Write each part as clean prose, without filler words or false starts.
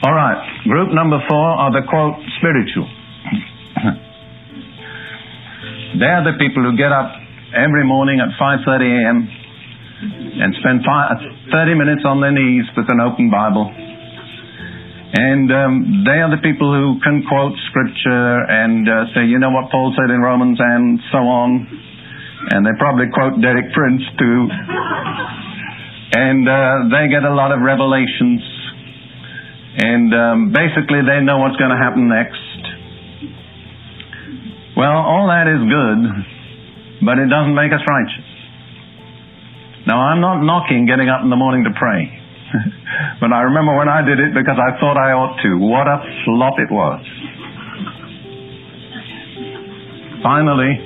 All right, group number 4 are the, quote, spiritual. They're the people who get up every morning at 5:30 a.m. and spend 30 minutes on their knees with an open Bible. And they are the people who can quote Scripture and say, you know what Paul said in Romans and so on. And they probably quote Derek Prince too. And they get a lot of revelations. And basically they know what's going to happen next. Well, all that is good, but it doesn't make us righteous. Now, I'm not knocking getting up in the morning to pray. But I remember when I did it because I thought I ought to. What a flop it was. Finally,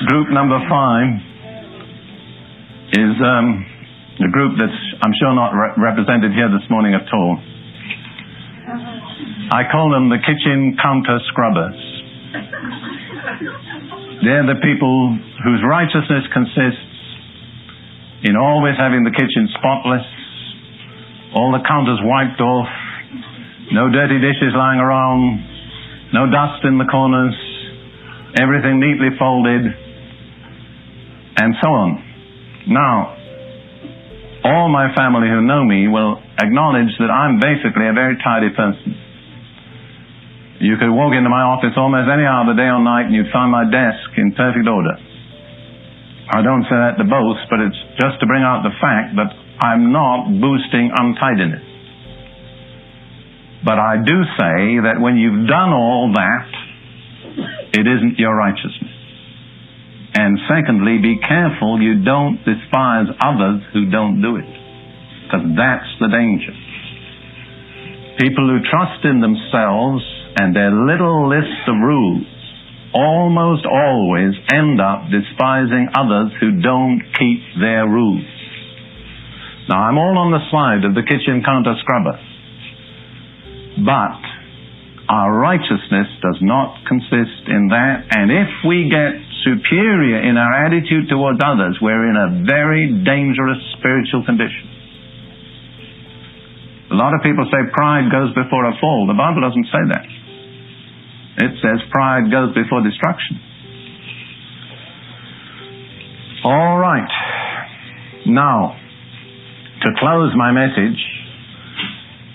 group number 5 is a group that's, I'm sure, not represented here this morning at all. I call them the kitchen counter scrubbers. They're the people whose righteousness consists in always having the kitchen spotless, all the counters wiped off, no dirty dishes lying around, no dust in the corners, everything neatly folded, and so on. Now, all my family who know me will acknowledge that I'm basically a very tidy person. You could walk into my office almost any hour of the day or night and you'd find my desk in perfect order. I don't say that to boast, but it's just to bring out the fact that I'm not boosting untidiness. But I do say that when you've done all that, it isn't your righteousness. And secondly, be careful you don't despise others who don't do it. Because that's the danger. People who trust in themselves and their little lists of rules almost always end up despising others who don't keep their rules. Now, I'm all on the side of the kitchen counter scrubber. But our righteousness does not consist in that, and if we get superior in our attitude towards others, we're in a very dangerous spiritual condition. A lot of people say pride goes before a fall. The Bible doesn't say that. It says pride goes before destruction. All right. Now, to close my message,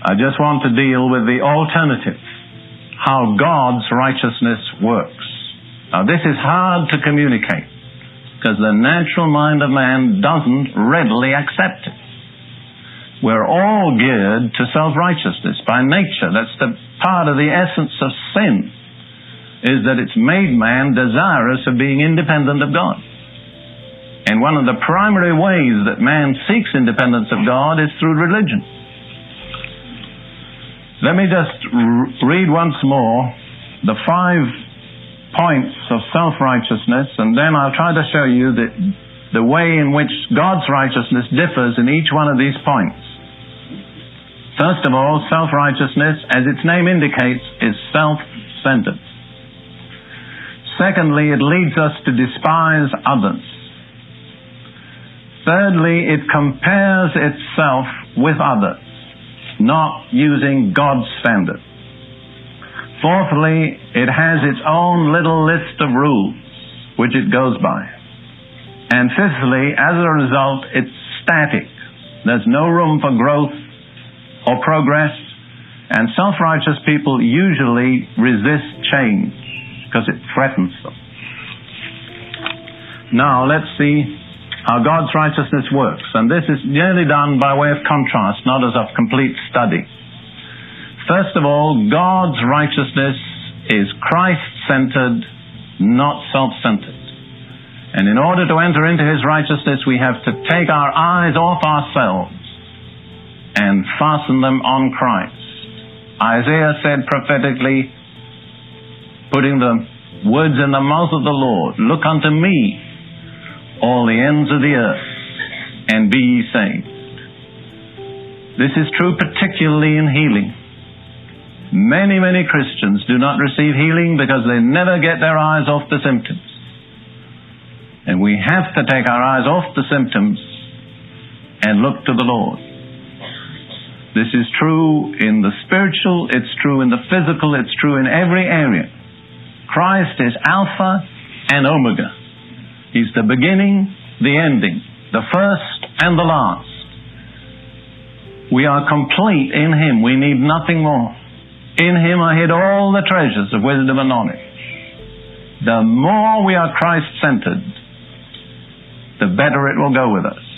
I just want to deal with the alternative, how God's righteousness works. Now, this is hard to communicate because the natural mind of man doesn't readily accept it. We're all geared to self-righteousness by nature. That's the part of the essence of sin, is that it's made man desirous of being independent of God. And one of the primary ways that man seeks independence of God is through religion. Let me just read once more the 5 points of self-righteousness, and then I'll try to show you the way in which God's righteousness differs in each one of these points. First of all, self-righteousness, as its name indicates, is self-centered. Secondly, it leads us to despise others. Thirdly, it compares itself with others, not using God's standard. Fourthly, it has its own little list of rules, which it goes by. And fifthly, as a result, it's static. There's no room for growth or progress, and self-righteous people usually resist change because it threatens them. Now, let's see how God's righteousness works. And this is nearly done by way of contrast, not as a complete study. First of all, God's righteousness is Christ-centered, not self-centered. And in order to enter into His righteousness, we have to take our eyes off ourselves and fasten them on Christ. Isaiah said prophetically, putting the words in the mouth of the Lord, "Look unto me, all the ends of the earth, and be ye saved." This is true particularly in healing. Many, many Christians do not receive healing because they never get their eyes off the symptoms. And we have to take our eyes off the symptoms and look to the Lord. This is true in the spiritual, it's true in the physical, it's true in every area. Christ is Alpha and Omega. He's the beginning, the ending, the first and the last. We are complete in Him. We need nothing more. In Him are hid all the treasures of wisdom and knowledge. The more we are Christ-centered, the better it will go with us.